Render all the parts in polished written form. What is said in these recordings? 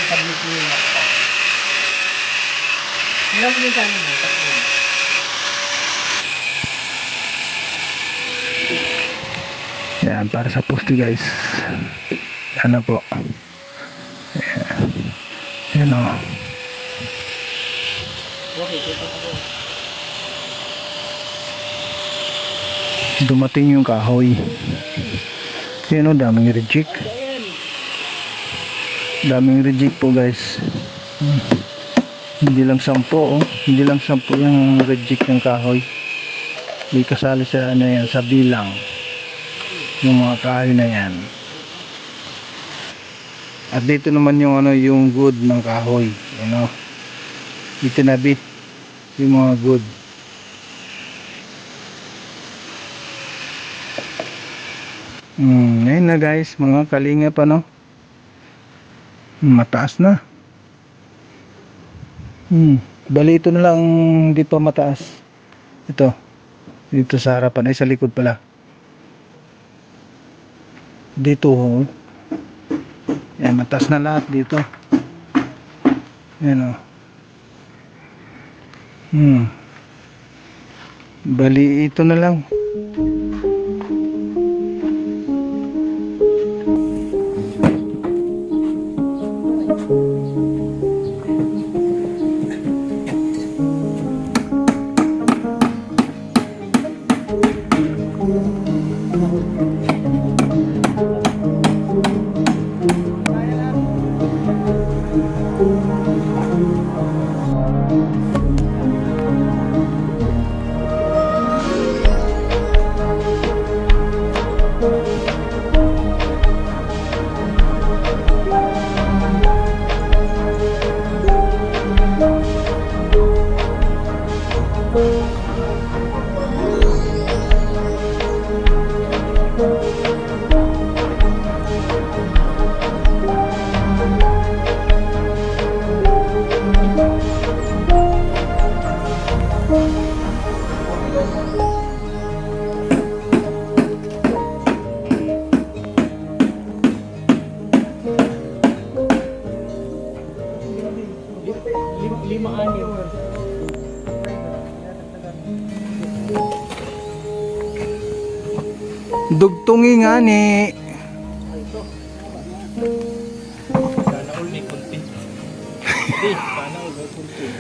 tablet mo yung laptop. Ilang din sa ano mo? Tatlo. Yan, para sa poste guys. Ano po. Yan o. Okay, kita ko. Dumating yung kahoy. Yan o, daming reject. Daming reject po guys. Hindi lang 10 oh. Hindi lang 10 yung reject ng kahoy. Hindi kasali sa ano yan, sa bilang. Yung mga kahoy na yan. At dito naman yung ano, yung good ng kahoy, you know. Dito na bit yung mga good. Ngayon na guys, mga kalinga pa no. Mataas na. Bali ito na lang hindi pa mataas. Ito. Dito sa harapan ay sa likod pala. Dito oh. Yan, mataas na lahat dito. Yan oh. Bali ito na lang. Dugtungi nga ni. Sana all may content. Hindi, sana all may content.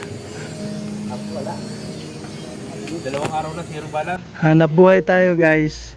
Ako wala. Dalawang araw na zero balance. Hanap buhay tayo guys.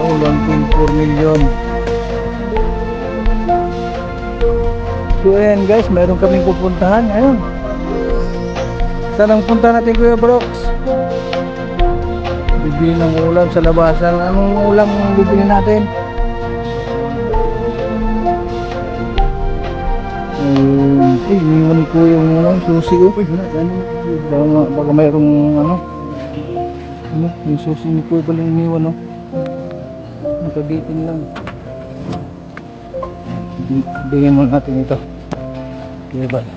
Oh, 1.4 million. So ayan guys, meron kaming pupuntahan ngayon. Saan ang punta natin Kuya Brooks? Bibili ng ulam sa labasan. Anong ulam bibili natin? Iniwan ko yung susi ko. Baka mayroong yung susi ni Kuya pala iniwan no? Nakabitin lang. Bigyan mo natin ito. Kuya pala.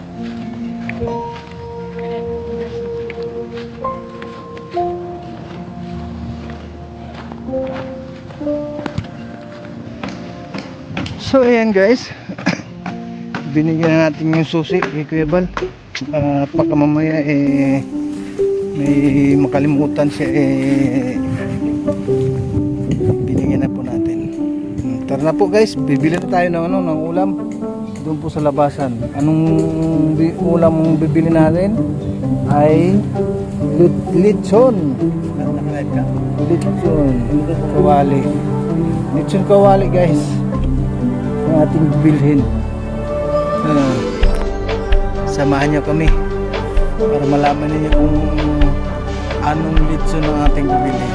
So ayan guys, binigyan na natin yung susi kay Kuya Bal. Baka mamaya may makalimutan siya binigyan na po natin. Tara na po guys, bibili na tayo ng ulam doon po sa labasan. Anong ulam bibili natin? Ay lechon. Lechon kawali. Lechon kawali guys. Ang ating bilhin. Samahan nyo kami para malaman niyo kung anong litso ng ating bibili.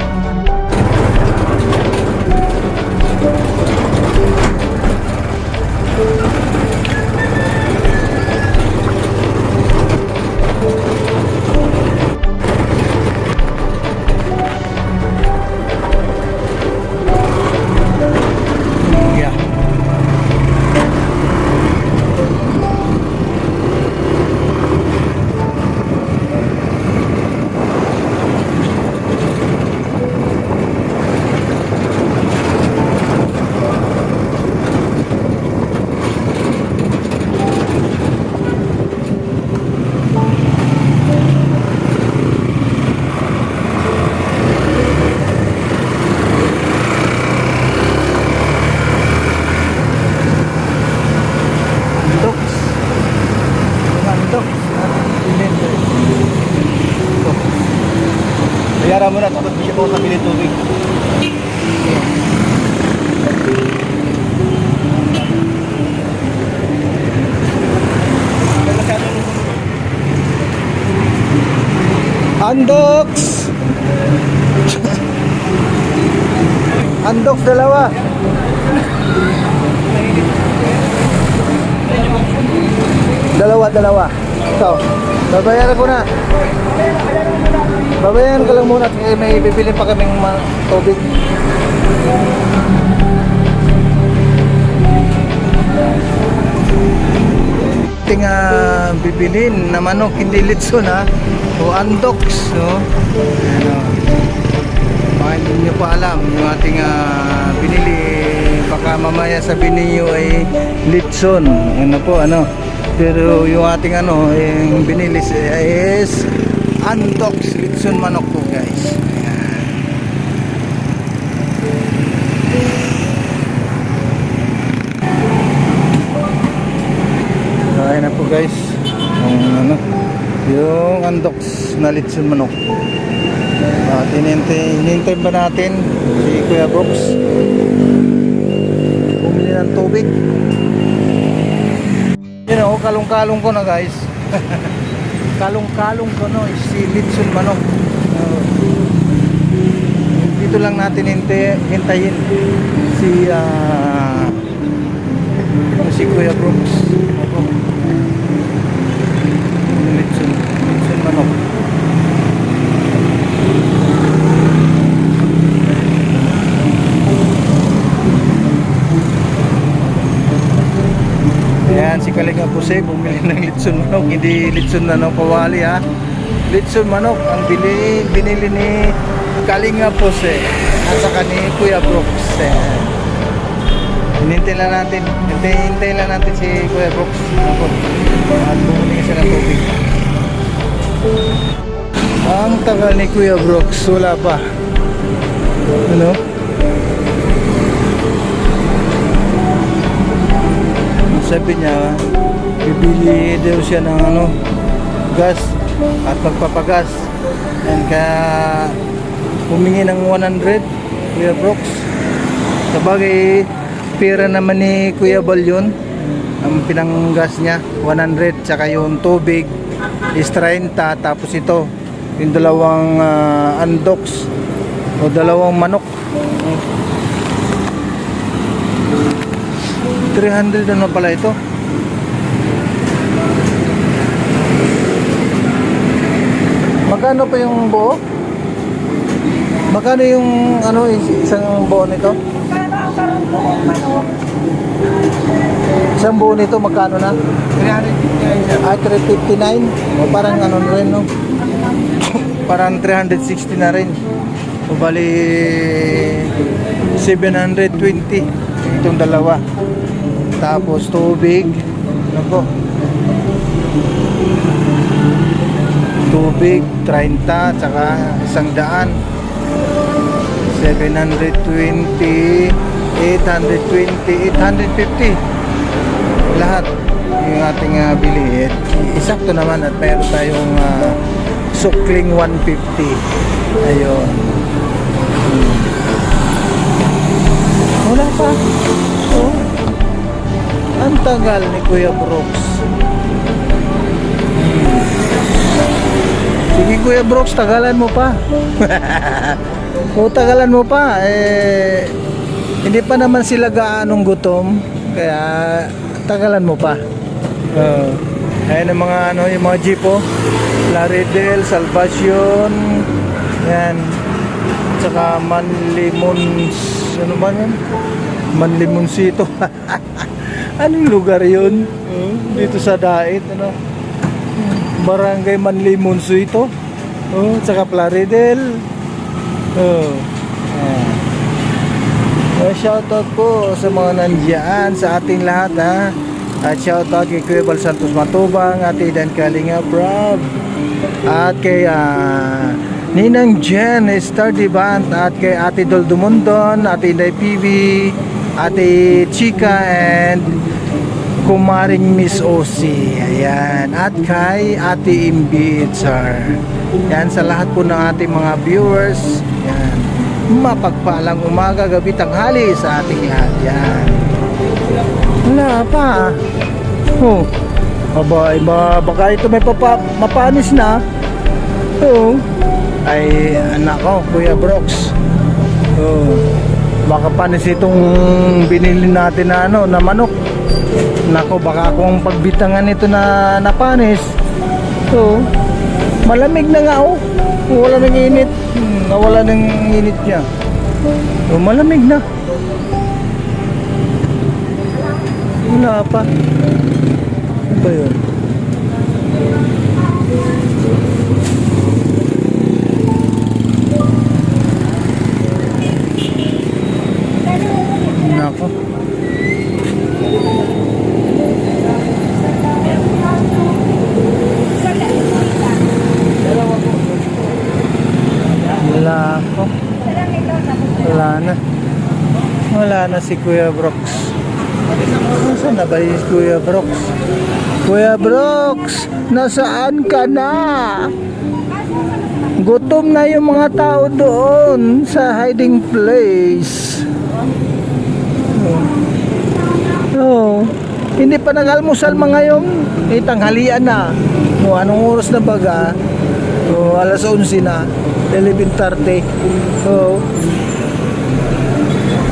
Yeah. Andoks. Andoks. Bayaran mo na tapos hindi ko nabili tubig. Andoks. Andoks dalawa. Dalawa. Ikaw, babayaran ko na. Babayaran ka lang muna kasi may bibili pa kaming tubig. Ating bibilin na manok, hindi litson ha. O andoks, no? Ano, baka hindi nyo pa alam yung ating binili. Baka mamaya sabihin niyo ay litson. Ano po, ano? Pero yung ating yung binili is andoks, litson manok po guys. Ayan na po guys. Yung andoks na litson manok. At hinintay ba natin si Kuya Brooks bumili ng tubig. Kalong-kalong ko na guys. Kalong-kalong ko no, si litson manok. Dito lang natin hintayin si Kuya Brooks. Litson manok. Ayan, si Kalinga Jose bumili ng litson manok, hindi litson na kawali ha. Litson manok ang binili ni Kalinga Jose at saka ni Kuya Brooks. Hinintay lang natin si Kuya Brooks. At bumili siya ng tubig. Ang tagal ni Kuya Brooks, wala pa. Ano? Sabi niya, bibili daw siya ng gas at magpapagas. And kaya humingi ng 100 Kuya Brooks. Sabagay, pera naman ni Kuya Bal yun. Ang pinanggas niya 100, tsaka yung tubig is 30. Tapos ito yung dalawang andoks o dalawang manok, 300 na pala ito. Magkano pa yung buo? Magkano yung isang buo nito? Isang buo nito magkano na? 359. O parang rin no? Parang 360 na rin. O bali 720 itong dalawa. Tapos tubig, ano po? Tubig 30 tsaka 100, 720, 820, 850 lahat yung ating bili. Isakto naman at mayroon tayong sukling 150. Ayun. Wala pa. Oh. Ang tagal ni Kuya Brooks. Sige Kuya Brooks, tagalan mo pa. O tagalan mo pa, Hindi pa naman sila gaanong gutom, kaya tagalan mo pa. Ayan ang mga ano, yung mga jeep oh. Laredel, Salvacion, yan. Tsaka Manlimons, ano ba yan? Manlimoncito. Anong lugar yun? Dito sa Dait, ano? Barangay Manlimoncito. Tsaka Plaridel. Shoutout po sa mga nandiyan, sa ating lahat ha. At shoutout kay Kuya Bal Santos Matubang, Ate Dan Kalinga Brab, at kay Ninang Jen Star Divant, at kay Ate Dol Dumondon, Ate Inday PV, Ate Chika, and Kumaring Miss Osi. Ayan. At kay Ate Imbi Itzar. Yan sa lahat po ng ating mga viewers. Yan. Mapagpalang umaga, gabi, tanghali sa ating lahat. Yan. Wala pa. Aba, baka ito may mapanis na. Ay, anak ko, Kuya Brooks. Baka panis itong binili natin na ano, na manok. Nako, baka kung pagbitangan ito na napanis. Malamig na nga oh. Wala nang init. Nawala ng init niya. Malamig na. Wala pa. Ano ba yun? Nako. Wala na si Kuya Brooks. Nasaan na ba si Kuya Brooks? Kuya Brooks, nasaan ka na? Gutom na yung mga tao doon sa hiding place. Hindi pa nag-almusal mga ngayon. Tanghalian na. Anong oras na baga? Alas 11 na. 11:30.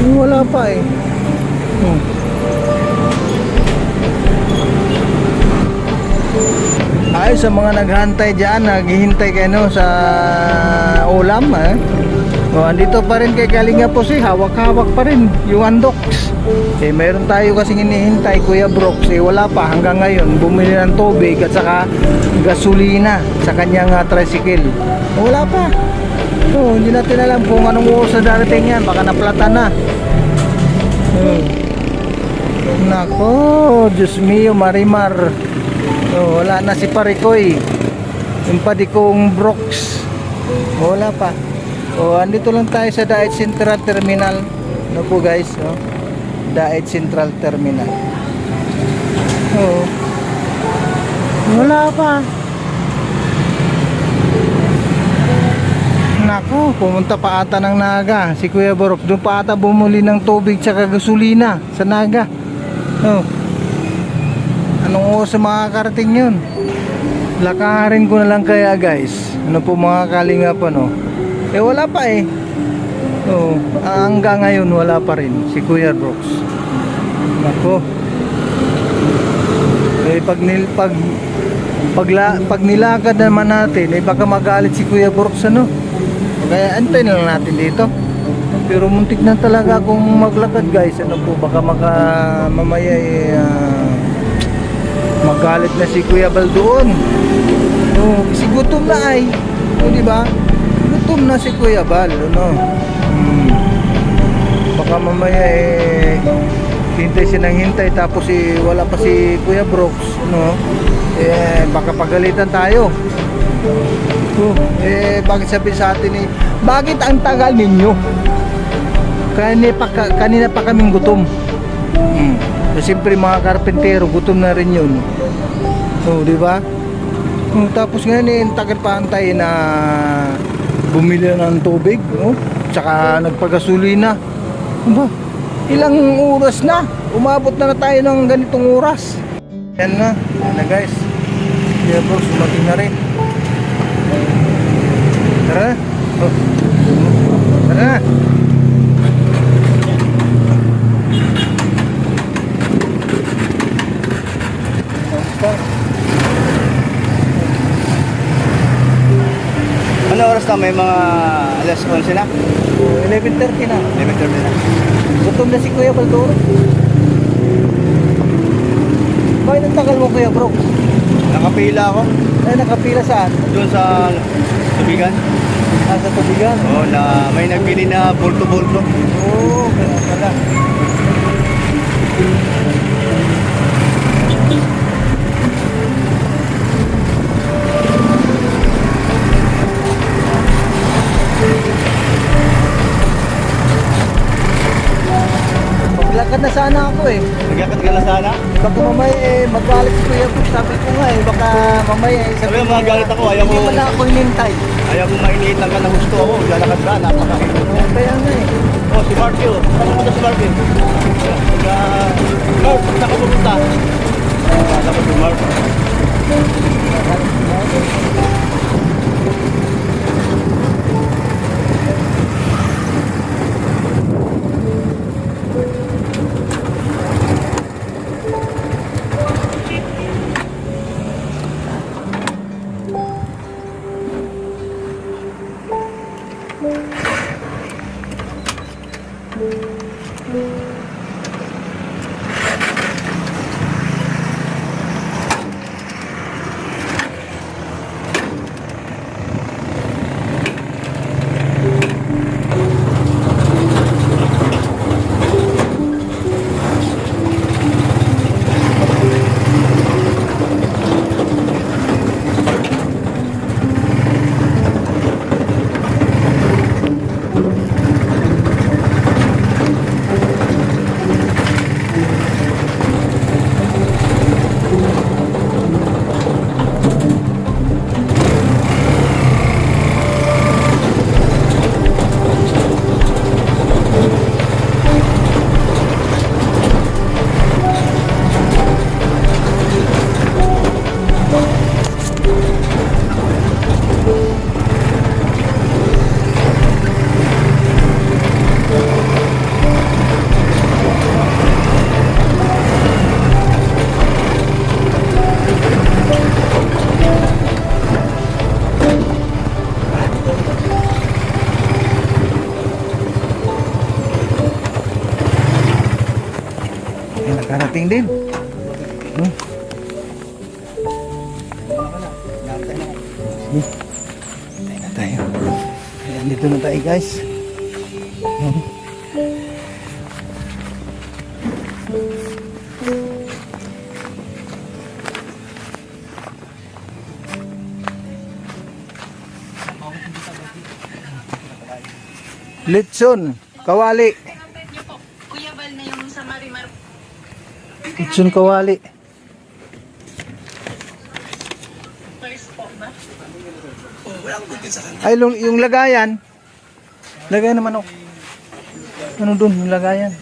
Wala pa eh. Ay, sa mga naghantay dyan, naghihintay kayo sa ulam andito pa rin kay Kalinga po hawak-hawak pa rin yung undox. Mayroon tayo kasing hinihintay, Kuya Brooks, wala pa hanggang ngayon. Bumili ng tubig at saka gasolina sa kanyang tricycle. Wala pa. Hindi natin alam kung anong oras na darating yan. Baka naplata na. Nako, Diyos mio, Marimar. Wala na si Parikoy. Yung padi kong Brooks. Wala pa. Andito lang tayo sa Dait Central Terminal. Ano po guys? Dait Central Terminal. Wala pa. Nako, pumunta pa ata ng Naga si Kuya Borok. Doon pa ata bumuli ng tubig tsaka gasolina sa Naga. Anong oras makakarating yun? Lakarin ko na lang kaya guys. Ano po mga kalinga pa wala pa eh. Hanggang ngayon wala pa rin si Kuya Brooks. Nako. Pag nilakad naman natin baka magalit si Kuya Brooks kaya antayin lang natin dito. Pero muntik na talaga akong maglakad guys. Baka mamaya magalit na si Kuya Bal doon. Kasi gutom na ay. Diba? Gutom na si Kuya Bal. Baka mamaya hintay siya ng hintay tapos wala pa si Kuya Brooks. Baka pagalitan tayo. Bakit sabi sa atin bakit ang tagal ninyo? Kanina pa kaming gutom. Siyempre mga karpentero gutom na rin yun. Diba? Tapos ngayon tagal pa antay na bumili ng tubig, tsaka nagpagasolina. Ilang oras na? Umabot na tayo ng ganitong oras. Yan na guys. Kaya bro, sumating na rin. Tara. Tara. oras na? May mga alas 11 na? 11:30 na. 11:30 na. Gutom na si Kuya Baldoro. Bakit ang tagal mo Kuya Bro? Nakapila ako. Ay, nakapila saan? Doon sa tubigan. Nasa tubigan. Oo, na may nagbili na bulto-bulto. Oo, kaya pala. Maglakad na sana ako eh. Nagkakad ka na sana? Baka mamaya magalit si Kuya Bro. Sabi ko nga eh, baka mamaya Sabi mo, magalit ako. Ayaw Hindi mo, mo na ako inintay. ayaw mo mainitan ka na gusto ako. Lalakad ka, napakahirap. Kaya nga eh. Oh, si Marky, oh. Saan pumunta si Marky? Mark, saan ka pumunta? Dapat si Mark. Ay, nakarating din. Hmm. Sige. Tayo na tayo. Ayan, dito na tayo guys. Hmm. Litson, kawali. Niyo po, Kuya Val na yung sa Marimar. Litson, kawali. First po ba? Ay, yung lagayan. Lagayan naman ako. Ano dun, yung lagayan.